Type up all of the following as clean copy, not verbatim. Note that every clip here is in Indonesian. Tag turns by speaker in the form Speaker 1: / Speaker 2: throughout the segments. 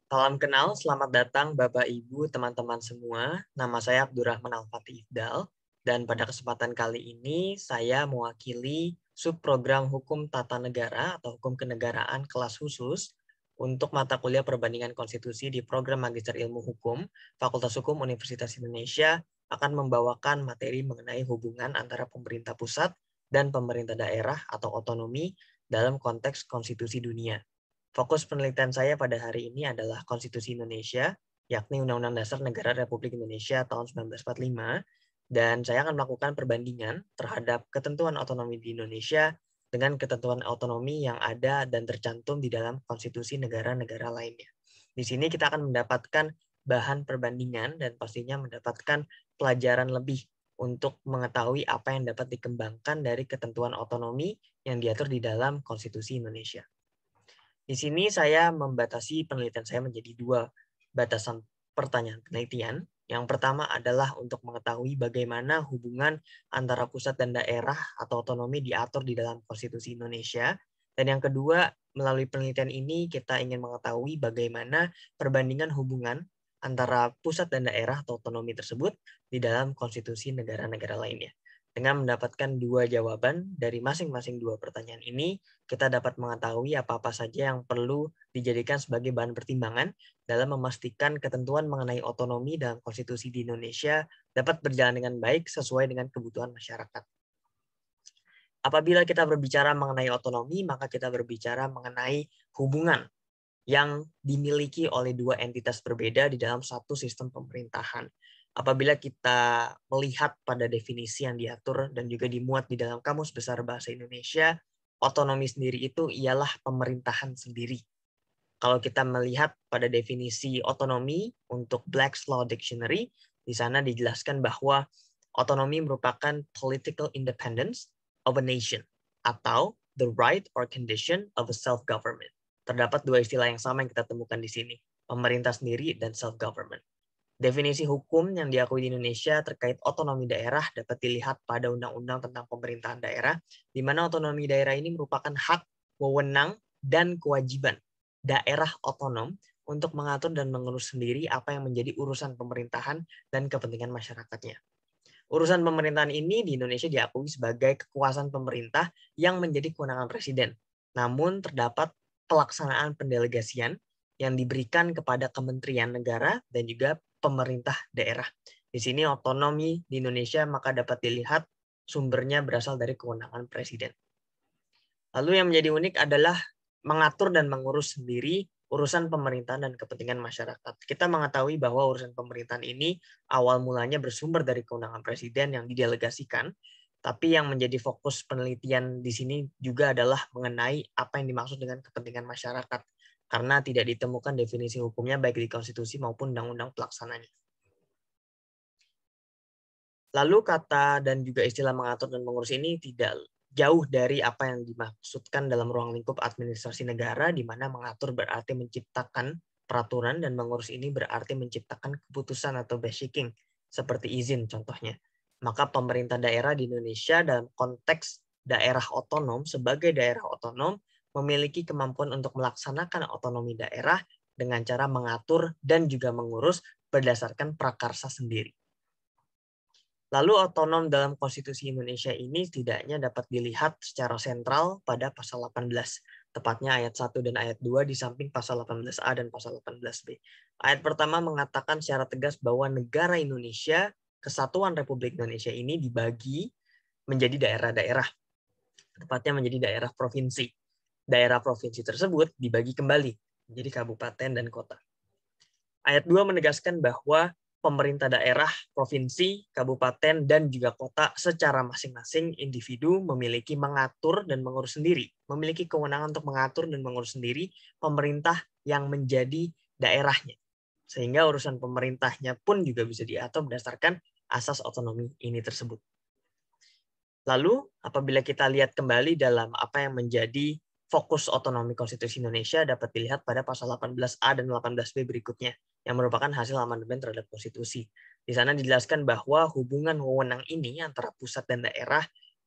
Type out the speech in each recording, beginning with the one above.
Speaker 1: Salam kenal, selamat datang Bapak Ibu, teman-teman semua. Nama saya Abdurrahman Al-Fatih Ifdal, dan pada kesempatan kali ini saya mewakili subprogram Hukum Tata Negara atau Hukum Kenegaraan kelas khusus untuk mata kuliah perbandingan konstitusi di program Magister Ilmu Hukum, Fakultas Hukum Universitas Indonesia akan membawakan materi mengenai hubungan antara pemerintah pusat dan pemerintah daerah atau otonomi dalam konteks konstitusi dunia. Fokus penelitian saya pada hari ini adalah Konstitusi Indonesia, yakni Undang-Undang Dasar Negara Republik Indonesia tahun 1945, dan saya akan melakukan perbandingan terhadap ketentuan otonomi di Indonesia dengan ketentuan otonomi yang ada dan tercantum di dalam konstitusi negara-negara lainnya. Di sini kita akan mendapatkan bahan perbandingan dan pastinya mendapatkan pelajaran lebih untuk mengetahui apa yang dapat dikembangkan dari ketentuan otonomi yang diatur di dalam konstitusi Indonesia. Di sini saya membatasi penelitian saya menjadi dua batasan pertanyaan penelitian. Yang pertama adalah untuk mengetahui bagaimana hubungan antara pusat dan daerah atau otonomi diatur di dalam Konstitusi Indonesia. Dan yang kedua, melalui penelitian ini kita ingin mengetahui bagaimana perbandingan hubungan antara pusat dan daerah atau otonomi tersebut di dalam konstitusi negara-negara lainnya. Dengan mendapatkan dua jawaban dari masing-masing dua pertanyaan ini, kita dapat mengetahui apa-apa saja yang perlu dijadikan sebagai bahan pertimbangan dalam memastikan ketentuan mengenai otonomi dalam konstitusi di Indonesia dapat berjalan dengan baik sesuai dengan kebutuhan masyarakat. Apabila kita berbicara mengenai otonomi, maka kita berbicara mengenai hubungan yang dimiliki oleh dua entitas berbeda di dalam satu sistem pemerintahan. Apabila kita melihat pada definisi yang diatur dan juga dimuat di dalam Kamus Besar Bahasa Indonesia, otonomi sendiri itu ialah pemerintahan sendiri. Kalau kita melihat pada definisi otonomi untuk Black's Law Dictionary, di sana dijelaskan bahwa otonomi merupakan political independence of a nation atau the right or condition of a self-government. Terdapat dua istilah yang sama yang kita temukan di sini, pemerintah sendiri dan self-government. Definisi hukum yang diakui di Indonesia terkait otonomi daerah dapat dilihat pada Undang-Undang tentang Pemerintahan Daerah, di mana otonomi daerah ini merupakan hak, wewenang, dan kewajiban daerah otonom untuk mengatur dan mengurus sendiri apa yang menjadi urusan pemerintahan dan kepentingan masyarakatnya. Urusan pemerintahan ini di Indonesia diakui sebagai kekuasaan pemerintah yang menjadi kewenangan presiden. Namun terdapat pelaksanaan pendelegasian yang diberikan kepada kementerian negara dan juga pemerintah daerah. Di sini otonomi di Indonesia maka dapat dilihat sumbernya berasal dari kewenangan presiden. Lalu yang menjadi unik adalah mengatur dan mengurus sendiri urusan pemerintahan dan kepentingan masyarakat. Kita mengetahui bahwa urusan pemerintahan ini awal mulanya bersumber dari kewenangan presiden yang didelegasikan, tapi yang menjadi fokus penelitian di sini juga adalah mengenai apa yang dimaksud dengan kepentingan masyarakat, karena tidak ditemukan definisi hukumnya baik di konstitusi maupun undang-undang pelaksananya. Lalu kata dan juga istilah mengatur dan mengurus ini tidak jauh dari apa yang dimaksudkan dalam ruang lingkup administrasi negara, di mana mengatur berarti menciptakan peraturan dan mengurus ini berarti menciptakan keputusan atau basiking, seperti izin contohnya. Maka pemerintah daerah di Indonesia dalam konteks daerah otonom sebagai daerah otonom memiliki kemampuan untuk melaksanakan otonomi daerah dengan cara mengatur dan juga mengurus berdasarkan prakarsa sendiri. Lalu otonom dalam Konstitusi Indonesia ini setidaknya dapat dilihat secara sentral pada pasal 18, tepatnya ayat 1 dan ayat 2 di samping pasal 18A dan pasal 18B. Ayat pertama mengatakan secara tegas bahwa negara Indonesia, Kesatuan Republik Indonesia ini dibagi menjadi daerah-daerah, tepatnya menjadi daerah provinsi. Daerah provinsi tersebut dibagi kembali menjadi kabupaten dan kota. Ayat 2 menegaskan bahwa pemerintah daerah, provinsi, kabupaten, dan juga kota secara masing-masing individu memiliki mengatur dan mengurus sendiri, memiliki kewenangan untuk mengatur dan mengurus sendiri pemerintah yang menjadi daerahnya. Sehingga urusan pemerintahnya pun juga bisa diatur berdasarkan asas otonomi ini tersebut. Lalu, apabila kita lihat kembali dalam apa yang menjadi fokus otonomi konstitusi Indonesia dapat dilihat pada pasal 18A dan 18B berikutnya, yang merupakan hasil amandemen terhadap konstitusi. Di sana dijelaskan bahwa hubungan wewenang ini antara pusat dan daerah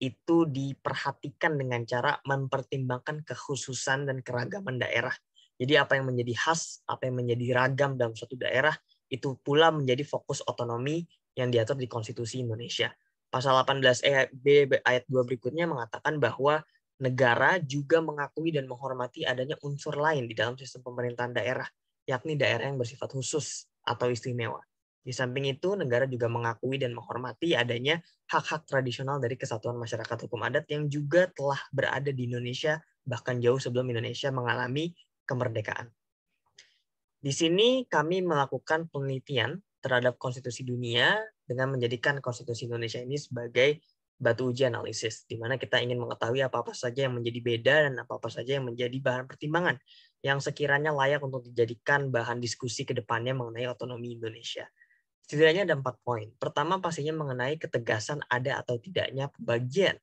Speaker 1: itu diperhatikan dengan cara mempertimbangkan kekhususan dan keragaman daerah. Jadi apa yang menjadi khas, apa yang menjadi ragam dalam suatu daerah, itu pula menjadi fokus otonomi yang diatur di Konstitusi Indonesia. Pasal 18E ayat 2 berikutnya mengatakan bahwa negara juga mengakui dan menghormati adanya unsur lain di dalam sistem pemerintahan daerah, yakni daerah yang bersifat khusus atau istimewa. Di samping itu, negara juga mengakui dan menghormati adanya hak-hak tradisional dari kesatuan masyarakat hukum adat yang juga telah berada di Indonesia bahkan jauh sebelum Indonesia mengalami kemerdekaan. Di sini kami melakukan penelitian terhadap konstitusi dunia dengan menjadikan konstitusi Indonesia ini sebagai batu uji analisis, di mana kita ingin mengetahui apa-apa saja yang menjadi beda dan apa-apa saja yang menjadi bahan pertimbangan yang sekiranya layak untuk dijadikan bahan diskusi ke depannya mengenai otonomi Indonesia. Setidaknya ada 4 poin. Pertama pastinya mengenai ketegasan ada atau tidaknya pembagian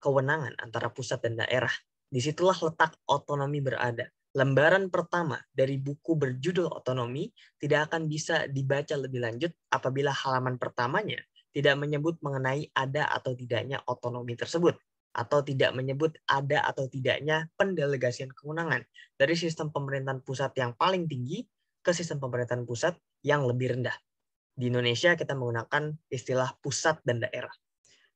Speaker 1: kewenangan antara pusat dan daerah. Disitulah letak otonomi berada. Lembaran pertama dari buku berjudul otonomi tidak akan bisa dibaca lebih lanjut apabila halaman pertamanya tidak menyebut mengenai ada atau tidaknya otonomi tersebut, atau tidak menyebut ada atau tidaknya pendelegasian kewenangan dari sistem pemerintahan pusat yang paling tinggi ke sistem pemerintahan pusat yang lebih rendah. Di Indonesia kita menggunakan istilah pusat dan daerah.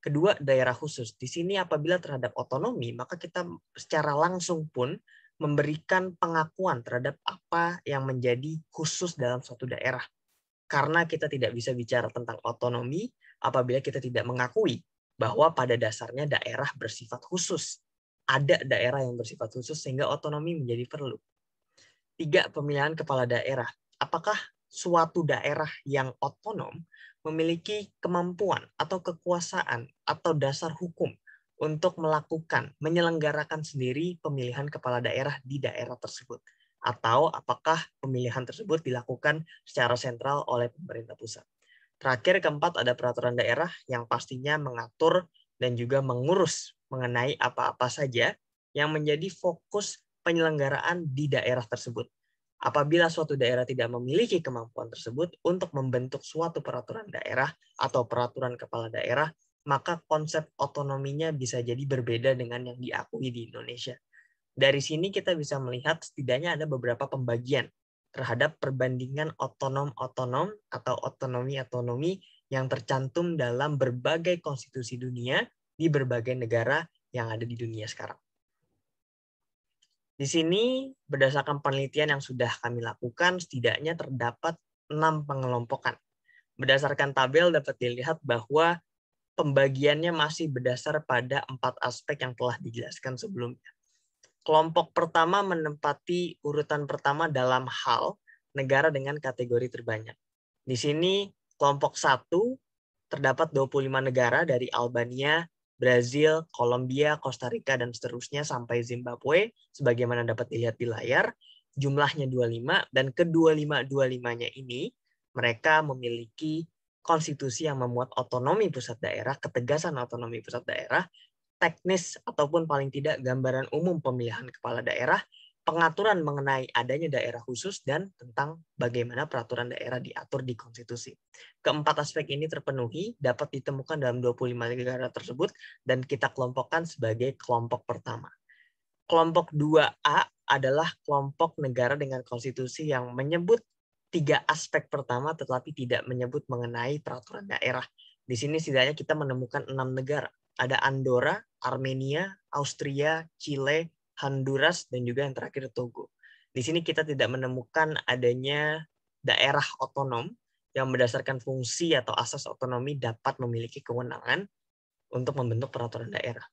Speaker 1: Kedua, daerah khusus. Di sini apabila terhadap otonomi, maka kita secara langsung pun memberikan pengakuan terhadap apa yang menjadi khusus dalam suatu daerah. Karena kita tidak bisa bicara tentang otonomi apabila kita tidak mengakui bahwa pada dasarnya daerah bersifat khusus. Ada daerah yang bersifat khusus sehingga otonomi menjadi perlu. 3, pemilihan kepala daerah. Apakah suatu daerah yang otonom memiliki kemampuan atau kekuasaan atau dasar hukum untuk melakukan, menyelenggarakan sendiri pemilihan kepala daerah di daerah tersebut? Atau apakah pemilihan tersebut dilakukan secara sentral oleh pemerintah pusat? Terakhir, keempat, ada peraturan daerah yang pastinya mengatur dan juga mengurus mengenai apa-apa saja yang menjadi fokus penyelenggaraan di daerah tersebut. Apabila suatu daerah tidak memiliki kemampuan tersebut untuk membentuk suatu peraturan daerah atau peraturan kepala daerah, maka konsep otonominya bisa jadi berbeda dengan yang diakui di Indonesia. Dari sini kita bisa melihat setidaknya ada beberapa pembagian terhadap perbandingan otonom-otonom atau otonomi-otonomi yang tercantum dalam berbagai konstitusi dunia di berbagai negara yang ada di dunia sekarang. Di sini, berdasarkan penelitian yang sudah kami lakukan, setidaknya terdapat 6 pengelompokan. Berdasarkan tabel dapat dilihat bahwa pembagiannya masih berdasar pada 4 aspek yang telah dijelaskan sebelumnya. Kelompok pertama menempati urutan pertama dalam hal negara dengan kategori terbanyak. Di sini, kelompok 1 terdapat 25 negara dari Albania, Brazil, Kolombia, Costa Rica, dan seterusnya sampai Zimbabwe, sebagaimana dapat dilihat di layar. Jumlahnya 25, dan ke-25-25-nya ini, mereka memiliki konstitusi yang memuat otonomi pusat daerah, ketegasan otonomi pusat daerah, teknis ataupun paling tidak gambaran umum pemilihan kepala daerah, pengaturan mengenai adanya daerah khusus, dan tentang bagaimana peraturan daerah diatur di konstitusi. Keempat aspek ini terpenuhi, dapat ditemukan dalam 25 negara tersebut, dan kita kelompokkan sebagai kelompok pertama. Kelompok 2A adalah kelompok negara dengan konstitusi yang menyebut 3 aspek pertama tetapi tidak menyebut mengenai peraturan daerah. Di sini setidaknya kita menemukan 6 negara. Ada Andorra, Armenia, Austria, Chile, Honduras, dan juga yang terakhir Togo. Di sini kita tidak menemukan adanya daerah otonom yang berdasarkan fungsi atau asas otonomi dapat memiliki kewenangan untuk membentuk peraturan daerah.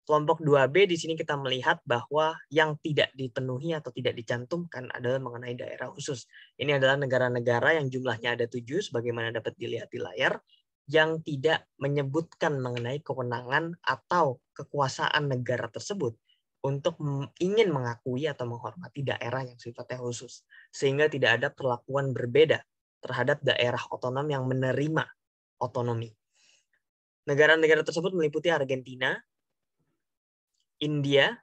Speaker 1: Kelompok 2B di sini kita melihat bahwa yang tidak dipenuhi atau tidak dicantumkan adalah mengenai daerah khusus. Ini adalah negara-negara yang jumlahnya ada 7, sebagaimana dapat dilihat di layar, yang tidak menyebutkan mengenai kewenangan atau kekuasaan negara tersebut untuk ingin mengakui atau menghormati daerah yang sifatnya khusus. Sehingga tidak ada perlakuan berbeda terhadap daerah otonom yang menerima otonomi. Negara-negara tersebut meliputi Argentina, India,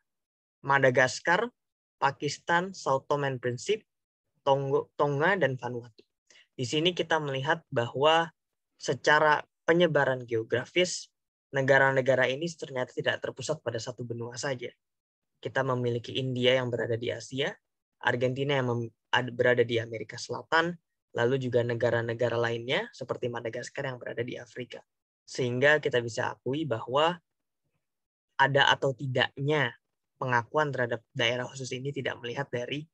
Speaker 1: Madagaskar, Pakistan, Sao Tome and Principe, Tonga, dan Vanuatu. Di sini kita melihat bahwa secara penyebaran geografis, negara-negara ini ternyata tidak terpusat pada satu benua saja. Kita memiliki India yang berada di Asia, Argentina yang berada di Amerika Selatan, lalu juga negara-negara lainnya seperti Madagaskar yang berada di Afrika. Sehingga kita bisa akui bahwa ada atau tidaknya pengakuan terhadap daerah khusus ini tidak melihat dari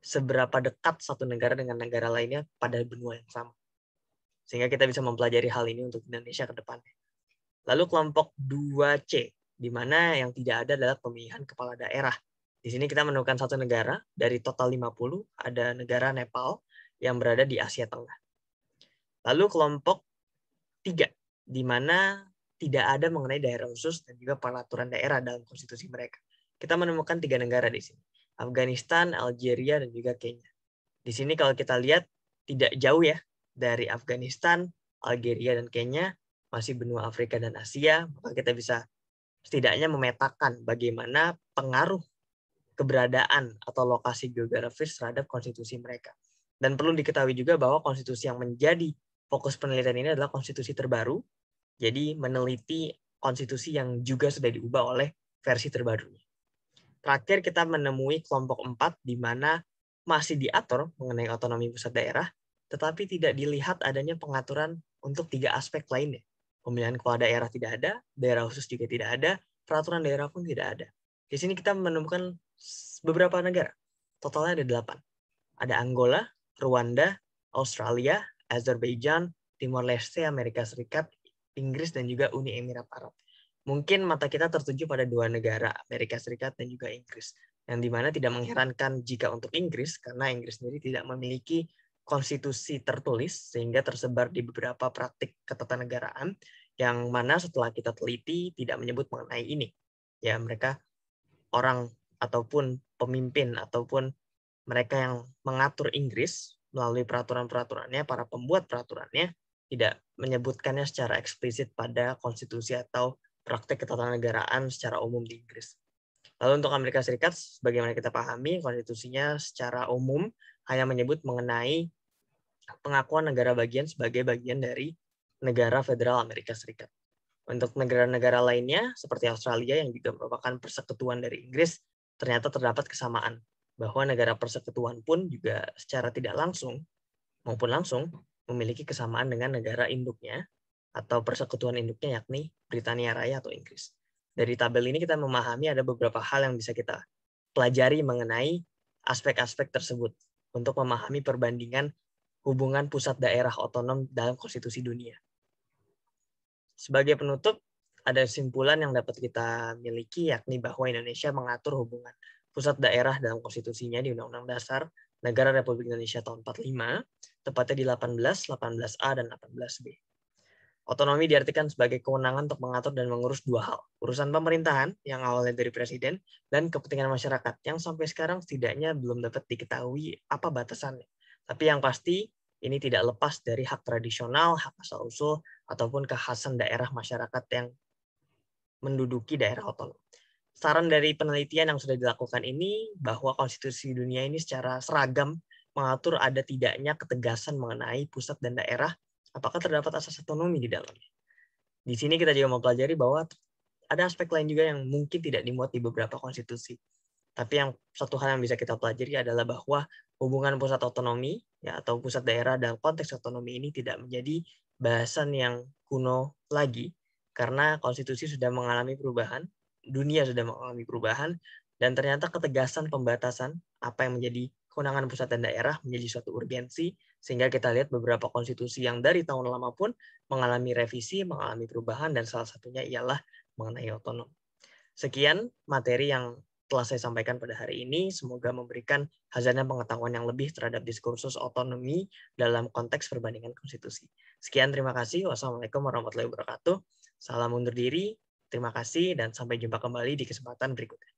Speaker 1: seberapa dekat satu negara dengan negara lainnya pada benua yang sama. Sehingga kita bisa mempelajari hal ini untuk Indonesia ke depannya. Lalu kelompok 2C, di mana yang tidak ada adalah pemilihan kepala daerah. Di sini kita menemukan satu negara, dari total 50, ada negara Nepal yang berada di Asia Tengah. Lalu kelompok 3, di mana tidak ada mengenai daerah khusus dan juga peraturan daerah dalam konstitusi mereka. Kita menemukan 3 negara di sini, Afghanistan, Algeria, dan juga Kenya. Di sini kalau kita lihat, tidak jauh ya dari Afghanistan, Algeria, dan Kenya, masih benua Afrika dan Asia, maka kita bisa setidaknya memetakan bagaimana pengaruh keberadaan atau lokasi geografis terhadap konstitusi mereka. Dan perlu diketahui juga bahwa konstitusi yang menjadi fokus penelitian ini adalah konstitusi terbaru, jadi meneliti konstitusi yang juga sudah diubah oleh versi terbarunya. Terakhir kita menemui kelompok 4 di mana masih diatur mengenai otonomi pusat daerah, tetapi tidak dilihat adanya pengaturan untuk 3 aspek lainnya. Pemilihan kepala daerah tidak ada, daerah khusus juga tidak ada, peraturan daerah pun tidak ada. Di sini kita menemukan beberapa negara. Totalnya ada 8. Ada Angola, Rwanda, Australia, Azerbaijan, Timor Leste, Amerika Serikat, Inggris, dan juga Uni Emirat Arab. Mungkin mata kita tertuju pada 2 negara, Amerika Serikat dan juga Inggris. Yang dimana tidak mengherankan jika untuk Inggris, karena Inggris sendiri tidak memiliki konstitusi tertulis, sehingga tersebar di beberapa praktik ketatanegaraan, yang mana setelah kita teliti tidak menyebut mengenai ini. Ya, mereka orang ataupun pemimpin ataupun mereka yang mengatur Inggris melalui peraturan-peraturannya, para pembuat peraturannya tidak menyebutkannya secara eksplisit pada konstitusi atau praktek ketatanegaraan secara umum di Inggris. Lalu untuk Amerika Serikat, sebagaimana kita pahami, konstitusinya secara umum hanya menyebut mengenai pengakuan negara bagian sebagai bagian dari negara federal Amerika Serikat. Untuk negara-negara lainnya, seperti Australia yang juga merupakan persekutuan dari Inggris, ternyata terdapat kesamaan, bahwa negara persekutuan pun juga secara tidak langsung maupun langsung memiliki kesamaan dengan negara induknya atau persekutuan induknya, yakni Britania Raya atau Inggris. Dari tabel ini kita memahami ada beberapa hal yang bisa kita pelajari mengenai aspek-aspek tersebut untuk memahami perbandingan hubungan pusat daerah otonom dalam konstitusi dunia. Sebagai penutup, ada kesimpulan yang dapat kita miliki, yakni bahwa Indonesia mengatur hubungan pusat daerah dalam konstitusinya di Undang-Undang Dasar Negara Republik Indonesia tahun 45, tepatnya di 18, 18A, dan 18B. Otonomi diartikan sebagai kewenangan untuk mengatur dan mengurus 2 hal, urusan pemerintahan yang awalnya dari presiden dan kepentingan masyarakat yang sampai sekarang setidaknya belum dapat diketahui apa batasannya. Tapi yang pasti ini tidak lepas dari hak tradisional, hak asal-usul, ataupun kekhasan daerah masyarakat yang menduduki daerah otonom. Saran dari penelitian yang sudah dilakukan ini bahwa konstitusi dunia ini secara seragam mengatur ada tidaknya ketegasan mengenai pusat dan daerah, apakah terdapat asas otonomi di dalamnya. Di sini kita juga mempelajari bahwa ada aspek lain juga yang mungkin tidak dimuat di beberapa konstitusi. Tapi yang satu hal yang bisa kita pelajari adalah bahwa hubungan pusat otonomi ya atau pusat daerah dalam konteks otonomi ini tidak menjadi bahasan yang kuno lagi karena konstitusi sudah mengalami perubahan, dunia sudah mengalami perubahan, dan ternyata ketegasan pembatasan apa yang menjadi kewenangan pusat dan daerah menjadi suatu urgensi, sehingga kita lihat beberapa konstitusi yang dari tahun lama pun mengalami revisi, mengalami perubahan, dan salah satunya ialah mengenai otonom. Sekian materi yang telah saya sampaikan pada hari ini. Semoga memberikan hazardnya pengetahuan yang lebih terhadap diskursus otonomi dalam konteks perbandingan konstitusi. Sekian, terima kasih. Wassalamualaikum warahmatullahi wabarakatuh. Salam undur diri, terima kasih, dan sampai jumpa kembali di kesempatan berikutnya.